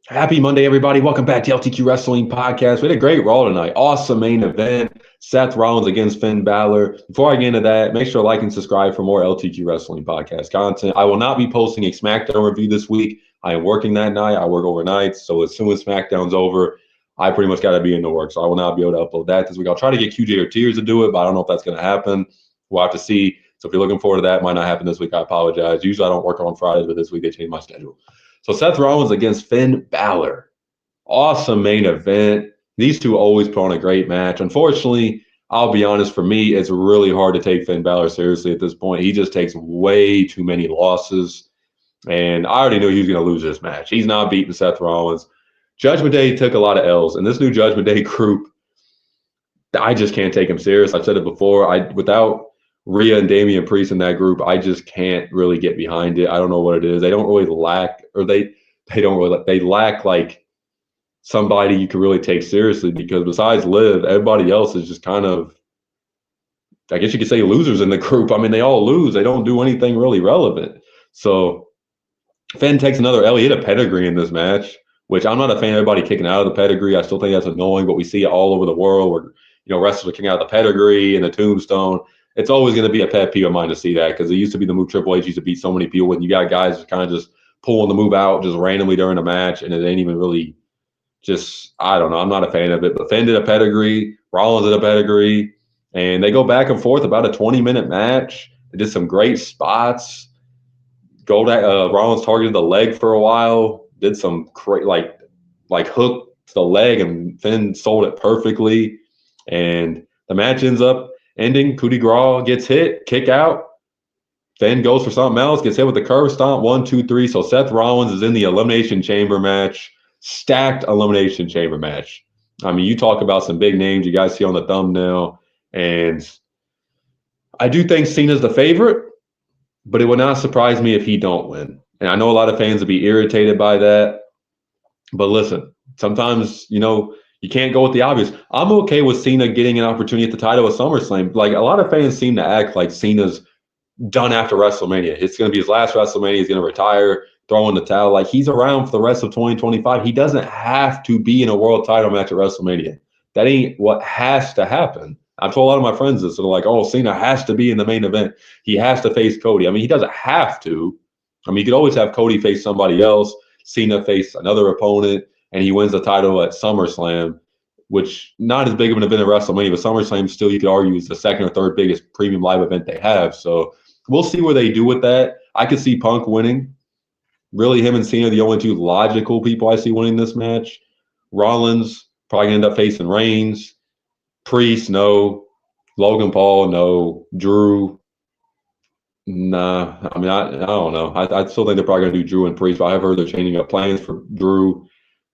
Happy Monday, everybody. Welcome back to LTQ Wrestling Podcast. We had a great Raw tonight. Awesome main event. Seth Rollins against Finn Balor. Before I get into that, make sure to like and subscribe for more LTQ Wrestling Podcast content. I will not be posting a SmackDown review this week. I am working that night. I work overnight. So as soon as SmackDown's over, I pretty much got to be in the work. So I will not be able to upload that this week. I'll try to get QJ or Tears to do it, but I don't know if that's going to happen. We'll have to see. So if you're looking forward to that, it might not happen this week. I apologize. Usually I don't work on Fridays, but this week they changed my schedule. So Seth Rollins against Finn Balor. Awesome main event. These two always put on a great match. Unfortunately, I'll be honest, for me, it's really hard to take Finn Balor seriously at this point. He just takes way too many losses. And I already knew he was going to lose this match. He's not beating Seth Rollins. Judgment Day took a lot of L's. And this new Judgment Day group, I just can't take him serious. I've said it before. Without Rhea and Damian Priest in that group, I just can't really get behind it. I don't know what it is. They don't really lack, or they don't really, they lack like somebody you can really take seriously, because besides Liv, everybody else is just kind of, I guess you could say, losers in the group. I mean, they all lose. They don't do anything really relevant. So Finn takes another L. He hit a pedigree in this match, which I'm not a fan of everybody kicking out of the pedigree. I still think that's annoying, but we see it all over the world where, wrestlers are kicking out of the pedigree and the tombstone. It's always going to be a pet peeve of mine to see that, because it used to be the move Triple H used to beat so many people with. You got guys kind of just pulling the move out just randomly during a match, and it ain't even really I don't know. I'm not a fan of it. But Finn did a pedigree, Rollins did a pedigree, and they go back and forth about a 20-minute match. They did some great spots. Rollins targeted the leg for a while, did some like hook to the leg, and Finn sold it perfectly. And the match ends up ending. Coup de grace gets hit, kick out. Finn goes for something else, gets hit with the curve stomp, 1, 2, 3. So Seth Rollins is in the Elimination Chamber match. Stacked Elimination Chamber match. I mean, you talk about some big names you guys see on the thumbnail, and I do think Cena's the favorite, but it would not surprise me if he don't win. And I know a lot of fans would be irritated by that, but listen, sometimes, you can't go with the obvious. I'm okay with Cena getting an opportunity at the title at SummerSlam. Like, a lot of fans seem to act like Cena's done after WrestleMania. It's going to be his last WrestleMania. He's going to retire, throw in the towel. Like, he's around for the rest of 2025. He doesn't have to be in a world title match at WrestleMania. That ain't what has to happen. I've told a lot of my friends this. They're like, oh, Cena has to be in the main event. He has to face Cody. I mean, he doesn't have to. I mean, you could always have Cody face somebody else, Cena face another opponent, and he wins the title at SummerSlam, which not as big of an event at WrestleMania, but SummerSlam still, you could argue, is the second or third biggest premium live event they have. So we'll see what they do with that. I could see Punk winning. Really, him and Cena are the only two logical people I see winning this match. Rollins probably going to end up facing Reigns. Priest, no. Logan Paul, no. Drew, nah. I mean, I don't know. I still think they're probably going to do Drew and Priest, but I've heard they're changing up plans for Drew.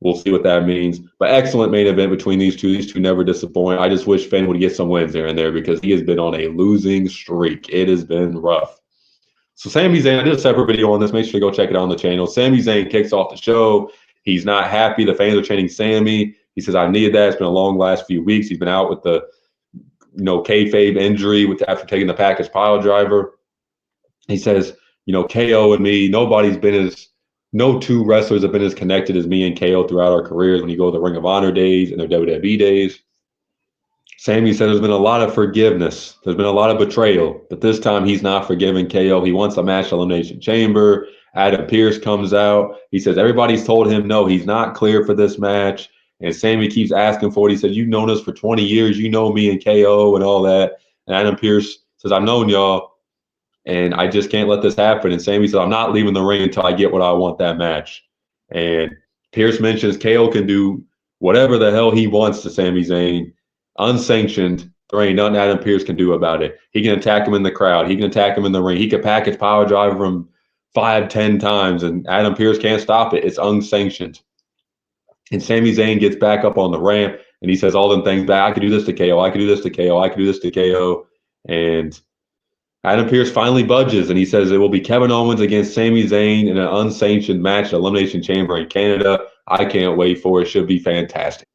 We'll see what that means. But excellent main event between these two. These two never disappoint. I just wish Finn would get some wins here and there, because he has been on a losing streak. It has been rough. So Sami Zayn, I did a separate video on this. Make sure to go check it out on the channel. Sami Zayn kicks off the show. He's not happy. The fans are chanting Sammy. He says, I needed that. It's been a long last few weeks. He's been out with the kayfabe injury after taking the package pile driver. He says, KO and me, no two wrestlers have been as connected as me and KO throughout our careers when you go to the Ring of Honor days and their WWE days. Sammy said there's been a lot of forgiveness. There's been a lot of betrayal, but this time he's not forgiving KO. He wants a match Elimination Chamber. Adam Pearce comes out. He says everybody's told him no, he's not clear for this match. And Sammy keeps asking for it. He said, you've known us for 20 years. You know me and KO and all that. And Adam Pearce says, I've known y'all, and I just can't let this happen. And Sammy said, I'm not leaving the ring until I get what I want, that match. And Pearce mentions KO can do whatever the hell he wants to Sami Zayn, unsanctioned. There ain't nothing Adam Pearce can do about it. He can attack him in the crowd. He can attack him in the ring. He could package power driver him 5-10 times, and Adam Pearce can't stop it. It's unsanctioned. And Sami Zayn gets back up on the ramp, and he says all them things back. I could do this to KO. I could do this to KO. I could do this to KO. And Adam Pearce finally budges, and he says it will be Kevin Owens against Sami Zayn in an unsanctioned match at Elimination Chamber in Canada. I can't wait for it. It should be fantastic.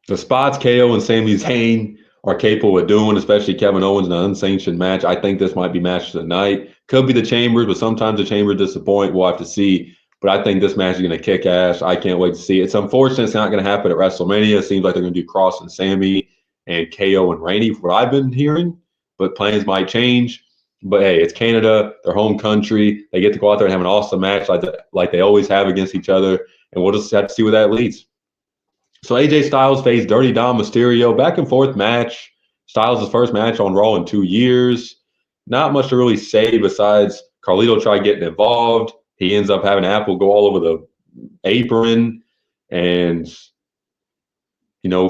The spots KO and Sami Zayn are capable of doing, especially Kevin Owens in an unsanctioned match. I think this might be match of the night. Could be the Chambers, but sometimes the Chambers disappoint. We'll have to see. But I think this match is going to kick ass. I can't wait to see it. It's unfortunate it's not going to happen at WrestleMania. It seems like they're going to do Cross and Sammy and KO and Randy, from what I've been hearing. But plans might change. But hey, it's Canada, their home country. They get to go out there and have an awesome match like they always have against each other. And we'll just have to see where that leads. So AJ Styles faced Dirty Dom Mysterio. Back and forth match. Styles' first match on Raw in 2 years. Not much to really say besides Carlito tried getting involved. He ends up having Apple go all over the apron. And,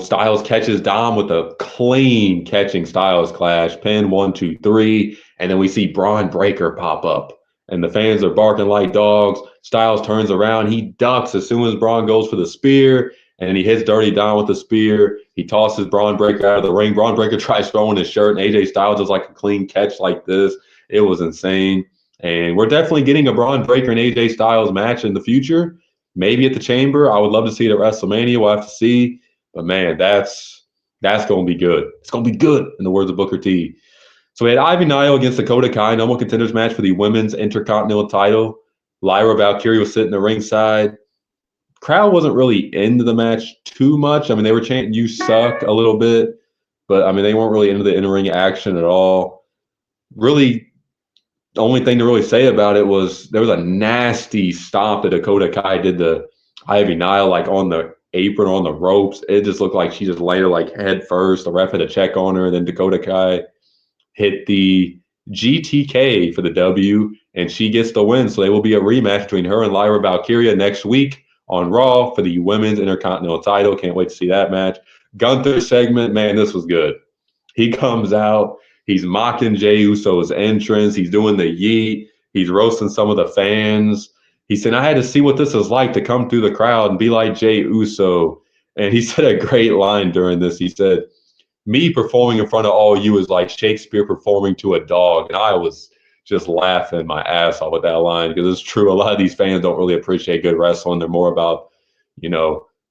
Styles catches Dom with a clean catching Styles clash. Pin 1, 2, 3. And then we see Braun Breaker pop up. And the fans are barking like dogs. Styles turns around. He ducks as soon as Braun goes for the spear. And then he hits Dirty Dom with the spear. He tosses Braun Breaker out of the ring. Braun Breaker tries throwing his shirt, and AJ Styles does like a clean catch like this. It was insane. And we're definitely getting a Braun Breaker and AJ Styles match in the future. Maybe at the Chamber. I would love to see it at WrestleMania. We'll have to see. But, man, that's going to be good. It's going to be good, in the words of Booker T. So we had Ivy Nile against Dakota Kai, number one contenders match for the women's intercontinental title. Lyra Valkyrie was sitting the ringside. Crowd wasn't really into the match too much. I mean, they were chanting "You suck" a little bit, but I mean, they weren't really into the in-ring action at all. Really, the only thing to really say about it was there was a nasty stomp that Dakota Kai did to Ivy Nile, like on the apron, on the ropes. It just looked like she just laid her like head first. The ref had to check on her, and then Dakota Kai hit the GTK for the W, and she gets the win. So there will be a rematch between her and Lyra Valkyria next week on Raw for the women's intercontinental title. Can't wait to see that match. Gunther segment, man, this was good. He comes out. He's mocking Jey Uso's entrance. He's doing the yeet. He's roasting some of the fans. He said, I had to see what this is like to come through the crowd and be like Jey Uso. And he said a great line during this. He said, me performing in front of all you is like Shakespeare performing to a dog. And I was just laughing my ass off with that line because it's true. A lot of these fans don't really appreciate good wrestling. They're more about,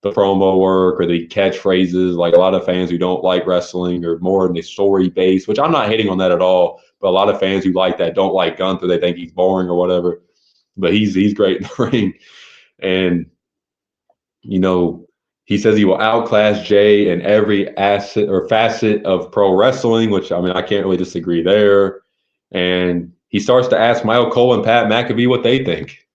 the promo work or the catchphrases. Like a lot of fans who don't like wrestling are more in the story base, which I'm not hating on that at all. But a lot of fans who like that don't like Gunther. They think he's boring or whatever. But he's great in the ring. And, he says he will outclass Jay in every asset or facet of pro wrestling, which, I mean, I can't really disagree there. And he starts to ask Michael Cole and Pat McAfee what they think.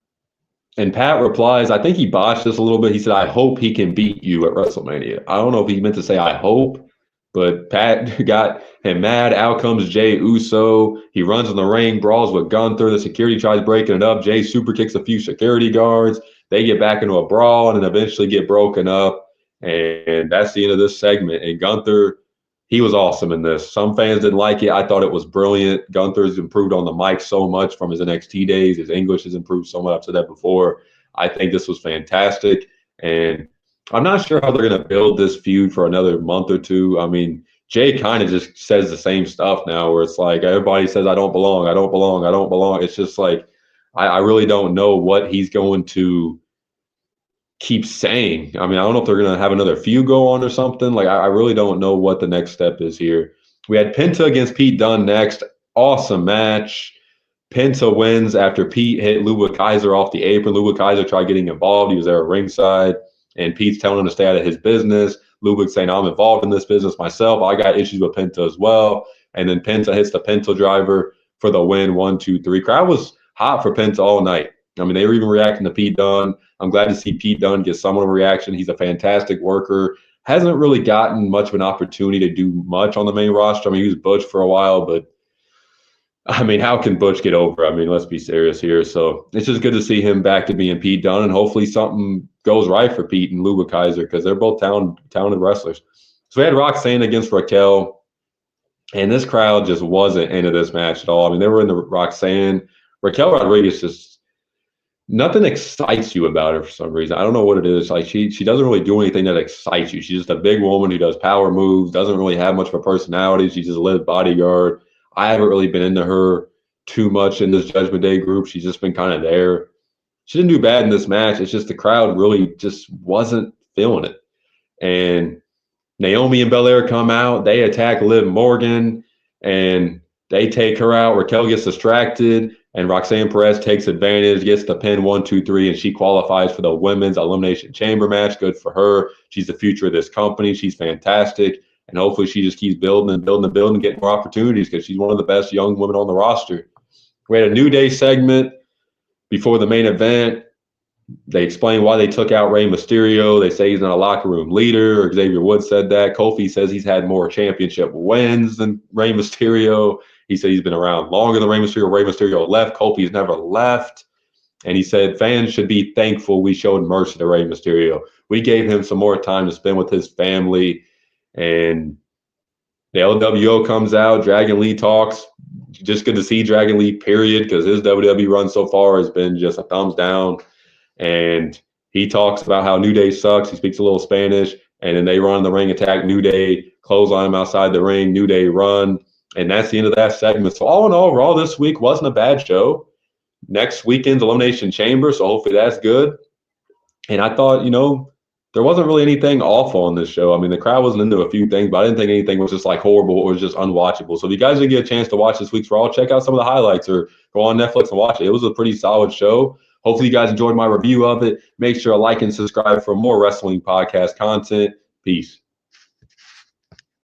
And Pat replies, I think he botched this a little bit. He said, I hope he can beat you at WrestleMania. I don't know if he meant to say I hope, but Pat got him mad. Out comes Jey Uso. He runs in the ring, brawls with Gunther. The security tries breaking it up. Jey super kicks a few security guards. They get back into a brawl and then eventually get broken up. And that's the end of this segment. And Gunther, he was awesome in this. Some fans didn't like it. I thought it was brilliant. Gunther's improved on the mic so much from his NXT days. His English has improved so much. I've said that before. I think this was fantastic. And I'm not sure how they're going to build this feud for another month or two. I mean, Jay kind of just says the same stuff now where it's like everybody says, I don't belong, I don't belong, I don't belong. It's just like, I really don't know what he's going to keep saying. I mean, I don't know if they're going to have another feud go on or something. Like, I really don't know what the next step is here. We had Penta against Pete Dunne next. Awesome match. Penta wins after Pete hit Ludwig Kaiser off the apron. Ludwig Kaiser tried getting involved. He was there at ringside, and Pete's telling him to stay out of his business. Ludwig saying, I'm involved in this business myself. I got issues with Penta as well. And then Penta hits the Penta driver for the win. 1, 2, 3. Crowd was hot for Penta all night. I mean, they were even reacting to Pete Dunne. I'm glad to see Pete Dunne get somewhat of a reaction. He's a fantastic worker. Hasn't really gotten much of an opportunity to do much on the main roster. I mean, he was Butch for a while, but I mean, how can Butch get over? I mean, let's be serious here. So it's just good to see him back to being Pete Dunne, and hopefully something goes right for Pete and Ludwig Kaiser because they're both talented wrestlers. So we had Roxanne against Raquel, and this crowd just wasn't into this match at all. I mean, they were into Roxanne. Raquel Rodriguez just nothing excites you about her for some reason. I don't know what it is. Like she doesn't really do anything that excites you. She's just a big woman who does power moves, doesn't really have much of a personality. She's just a lit bodyguard. I haven't really been into her too much in this Judgment Day group. She's just been kind of there. She didn't do bad in this match. It's just the crowd really just wasn't feeling it. And Naomi and Belair come out. They attack Liv Morgan, and they take her out. Raquel gets distracted, And Roxanne Perez takes advantage, gets the pin 1, 2, 3, and she qualifies for the women's Elimination Chamber match. Good for her. She's the future of this company. She's fantastic. And hopefully she just keeps building and building and building and getting more opportunities because she's one of the best young women on the roster. We had a New Day segment before the main event. They explain why they took out Rey Mysterio. They say he's not a locker room leader. Xavier Woods said that. Kofi says he's had more championship wins than Rey Mysterio. He said he's been around longer than Rey Mysterio. Rey Mysterio left. Kofi's never left. And he said fans should be thankful we showed mercy to Rey Mysterio. We gave him some more time to spend with his family. And the LWO comes out. Dragon Lee talks. Just good to see Dragon Lee, period, because his WWE run so far has been just a thumbs down. And he talks about how New Day sucks. He speaks a little Spanish. And then they run the ring attack. New Day clothesline him outside the ring. New Day run. And that's the end of that segment. So all in all, Raw this week wasn't a bad show. Next weekend's Elimination Chamber, so hopefully that's good. And I thought, there wasn't really anything awful on this show. I mean, the crowd wasn't into a few things, but I didn't think anything was just like horrible or was just unwatchable. So if you guys didn't get a chance to watch this week's Raw, check out some of the highlights or go on Netflix and watch it. It was a pretty solid show. Hopefully you guys enjoyed my review of it. Make sure to like and subscribe for more wrestling podcast content. Peace.